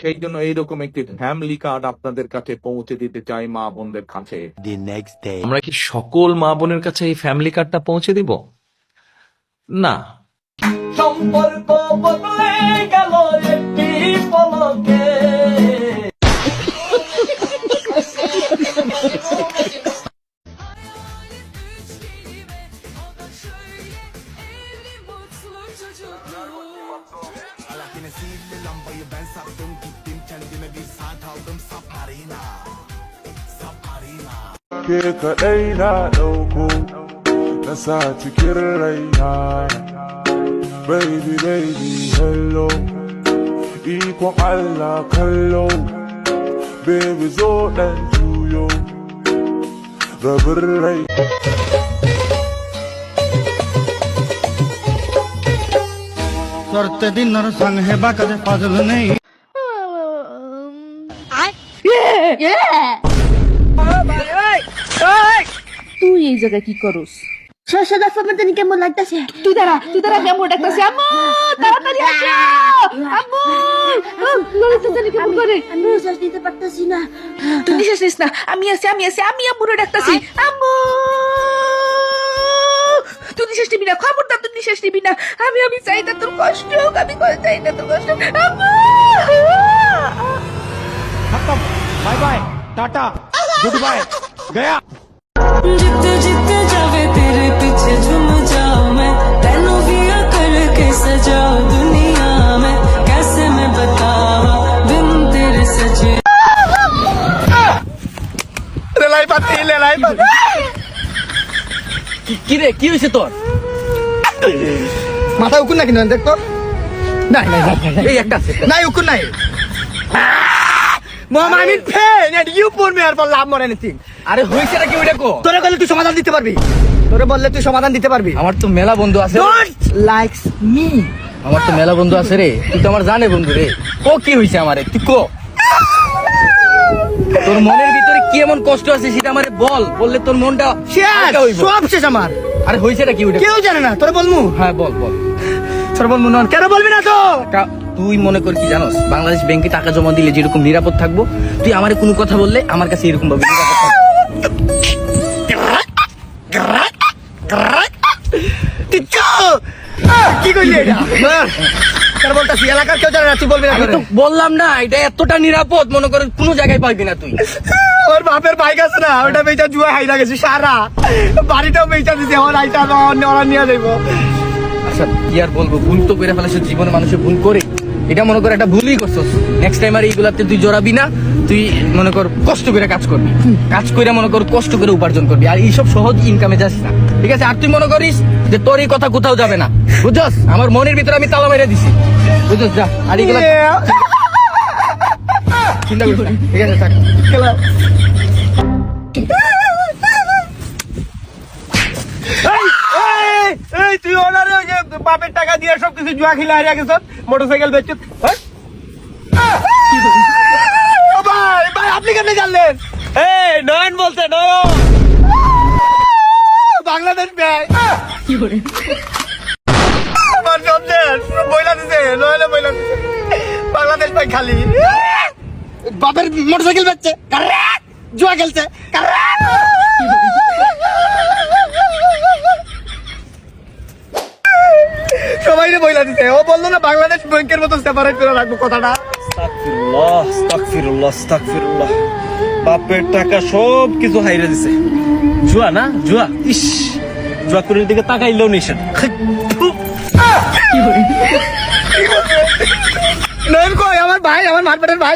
সেই জন্য এইরকম একটি ফ্যামিলি কার্ড আপনাদের কাছে পৌঁছে দিতে চাই মা বোনদের কাছে। আমরা কি সকল মা বোনের কাছে এই ফ্যামিলি কার্ডটা পৌঁছে দিব? না। সম্পর্ক বদলে গেল একটি পলকে। Ke kaɗai na ɗauko na sa cikin raina. Baby baby hello, ikon Allah kallo. Baby zo ɗan juyo rabin rai. করতে দিনের সঙ্গে বাকাতে পাজল নেই। তুই এই জায়গায় কি করস? শশা দেখো আমাদের কেমন লাগতেছে। তুই দাঁড়া কেমন ডাকতেছে। আম্মু তাড়াতাড়ি আসো। আম্মু ললিতা জানি কেমন করে। আমি শ্বাস নিতে পারতেছি না। তুই নিশ্বাস নিস না। আমি আছি আমি আম্মুরে ডাকতেছি। আম্মু তুই নিশ্বাস নিবি না, খবরদার তুই নিশ্বাস নিবি না। আমি চাই না তোর কষ্ট হোক, আমি চাই না তোর কষ্ট। আম্মু bye bye, tata, good bye, Gaya. जीते जीते जावे तेरे पीछे झूम जाऊं मैं, तेनू भी अकल के सजाओ दुनिया में, कैसे मैं बताऊं बिन तेरे सजे। লেলাই পাতি। কি রে, কি হয়েছে তোর? মাথা উকুন নাকি না দেখ তো। নাই এই একটা আছে। নাই উকুন নাই। মামা আমি fan and you put me আর ফর লাভ মোর এনিথিং। আরে হয়েছেটা কি ওইটা কো? তোরে বললে তুই সমাধান দিতে পারবি। আমার তো মেলা বন্ধু আছে। Don't likes me. আমার তো মেলা বন্ধু আছে রে, তুই তো আমার জানে বন্ধু রে। ও কি হয়েছে আমারে, তুই কো। তোর মনের ভিতরে কি এমন কষ্ট আছে সেটা আমারে বল, বললে তোর মনটা হালকা হইব। সব শেষ আমার। আরে হয়েছেটা কি ওইটা? কেউ জানে না, তোরে বলমু। হ্যাঁ বল। তোরে বলমু না, কেন বলবি না তো? তুই মনে কর কি জানোস, বাংলাদেশ ব্যাংকে টাকা জমা দিলে যেরকম নিরাপদ থাকবো, তুই আমারে কোনো কথা বললে আমার কাছে এরকম ভাবে নিরাপদ থাকবো। কি কইলি এটা? তোরে বলতাছি এলাকার কেউ জানে না, তুই বলবি না। আমি তো বললাম না এটা এতটা নিরাপদ, মনে কর কোনো জায়গায় পাইবি না তুই। ওর বাপের বাইক আছে না, ওটা বেচা জুয়া হাইরা গেছে সারা। বাড়িটাও বেচা দিছে, ওর আইটা ওরা নিয়ে যাইব। আচ্ছা কি আর বলবো, ভুল তো করে ফেলেছে, জীবনে মানুষের ভুল করে। এটা মনে কর একটা ভুলই করছস। নেক্সট টাইম আর এইগুলাতে তুই জড়াবি না। তুই মনে কর কষ্ট করে কাজ করবি, কাজ করে মনে কর কষ্ট করে উপার্জন করবি, আর এইসব সহজ ইনকামে যাস না, ঠিক আছে? আর তুই মনে করিস যে তোর এই কথা কোথাও যাবে না, বুঝছস? আমার মনের ভিতরে আমি তালা মেরে দিছি, বুঝছস? যা, আর এইগুলা চিন্তা করিস না, ঠিক আছে? থাক। এই তুই ওনারে ওই যে বাপের টাকা দিয়ে সবকিছু জুয়া খেলে হারিয়ে গেছ, মোটরসাইকেল বেচছিস। ভাই আপনি কেন জানলেন? এই নয়ন বলছে, নয়ন বাংলাদেশ ব্যাংক। আমার সন্দেশ বইলা দিছে, নয়নে বইলা দিছে বাংলাদেশ ব্যাংক খালি। বাপের মোটরসাইকেল বেচছে, জুয়া খেলছে। সবাই বইলা দিতে। ও বললো না বাংলাদেশ ব্যাংকের মতো সেপারেট করে রাখবো কথাটা। আস্তাগফিরুল্লাহ। বাপের টাকা সব কিছু হাইরে দিছে। জুয়া না, জুয়া। ইস, জুয়া করে দিকে তাকাইলেও নিষেধ। নয়ন কই আমার ভাই, আমার মারপেটের ভাই।